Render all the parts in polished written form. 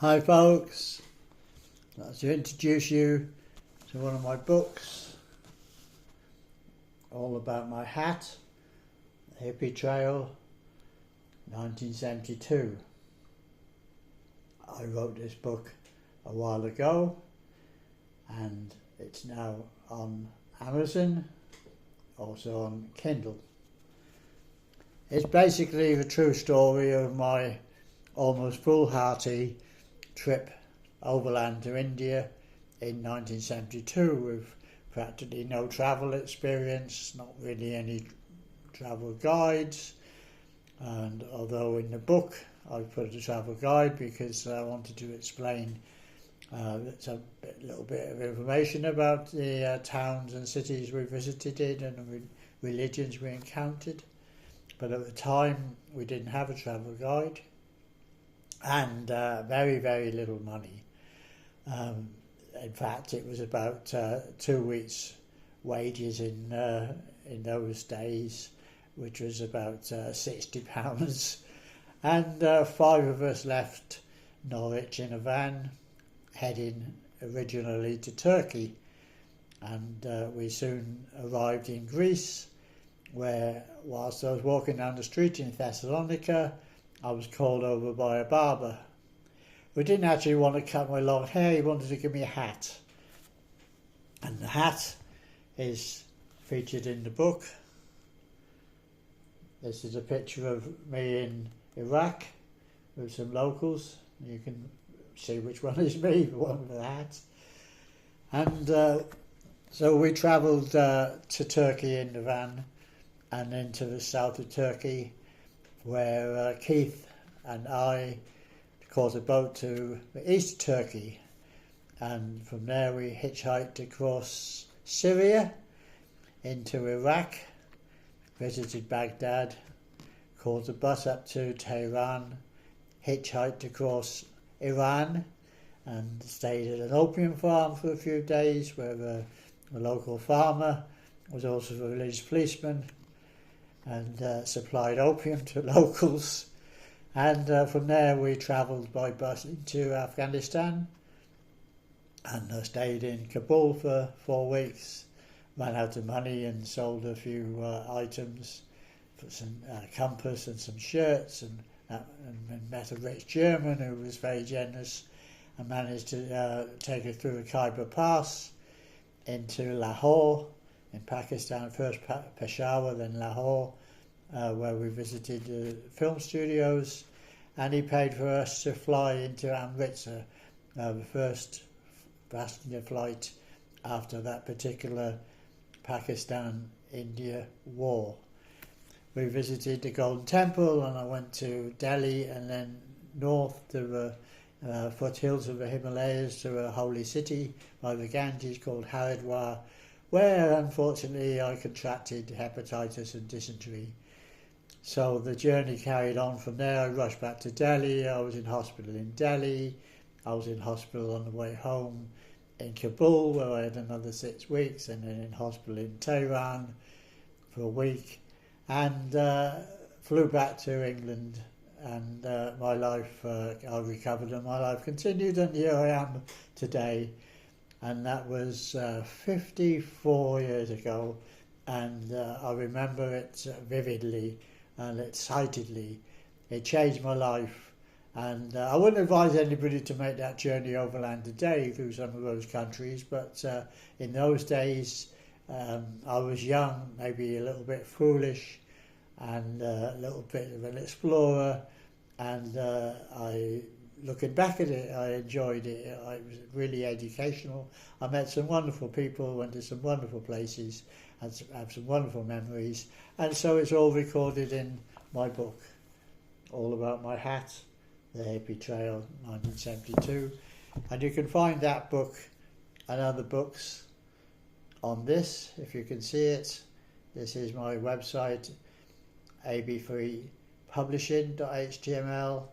Hi folks, I'd like to introduce you to one of my books, all about my hat, Hippy Trail, 1972. I wrote this book a while ago and it's now on Amazon, also on Kindle. It's basically the true story of my almost foolhardy trip overland to India in 1972 with practically no travel experience, not really any travel guides, and although in the book I put a travel guide because I wanted to explain a little bit of information about the towns and cities we visited and the religions we encountered, but at the time we didn't have a travel guide and very, very little money. In fact, it was about 2 weeks' wages in those days, which was about £60. And 5 of us left Norwich in a van, heading originally to Turkey. And we soon arrived in Greece, where whilst I was walking down the street in Thessalonica, I was called over by a barber who didn't actually want to cut my long hair, he wanted to give me a hat. And the hat is featured in the book. This is a picture of me in Iraq with some locals. You can see which one is me, the one with the hat. And so we travelled to Turkey in the van and then to the south of Turkey, where Keith and I caught a boat to the east of Turkey, and from there we hitchhiked across Syria into Iraq, visited Baghdad, caught a bus up to Tehran, hitchhiked across Iran and stayed at an opium farm for a few days where a local farmer was also a village policeman and supplied opium to locals. And from there we travelled by bus into Afghanistan and stayed in Kabul for 4 weeks, ran out of money and sold a few items for some compass and some shirts, and met a rich German who was very generous and managed to take us through the Khyber Pass into Lahore in Pakistan, first Peshawar, then Lahore, where we visited the film studios, and he paid for us to fly into Amritsar, the first passenger flight after that particular Pakistan-India war. We visited the Golden Temple, and I went to Delhi and then north to the foothills of the Himalayas to a holy city by the Ganges called Haridwar, where unfortunately I contracted hepatitis and dysentery. So the journey carried on from there. I rushed back to Delhi. I was in hospital in Delhi. I was in hospital on the way home in Kabul, where I had another 6 weeks, and then in hospital in Tehran for a week, and flew back to England. And my life, I recovered and my life continued, and here I am today. And that was 54 years ago, and I remember it vividly and excitedly. It changed my life, and I wouldn't advise anybody to make that journey overland today through some of those countries, but in those days I was young, maybe a little bit foolish, and a little bit of an explorer, and looking back at it, I enjoyed it. It was really educational. I met some wonderful people, went to some wonderful places, and have some wonderful memories. And so it's all recorded in my book, all about my hat, the Hippy Trail, 1972. And you can find that book and other books on this, if you can see it. This is my website, ab3publishing.html.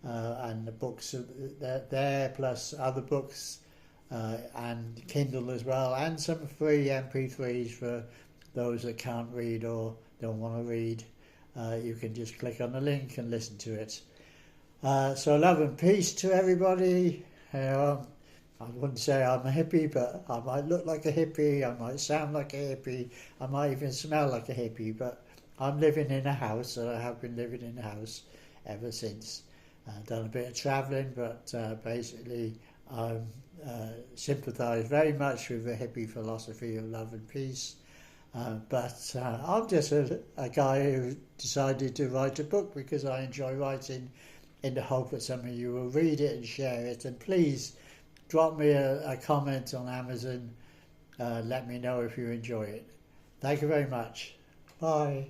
And the books are there, plus other books and Kindle as well, and some free MP3s for those that can't read or don't want to read. You can just click on the link and listen to it. So love and peace to everybody. I wouldn't say I'm a hippie, but I might look like a hippie, I might sound like a hippie, I might even smell like a hippie, but I'm living in a house, and I have been living in a house ever since. Done a bit of travelling, but basically I sympathise very much with the hippie philosophy of love and peace. But I'm just a guy who decided to write a book because I enjoy writing, in the hope that some of you will read it and share it. And please drop me a comment on Amazon. Let me know if you enjoy it. Thank you very much. Bye.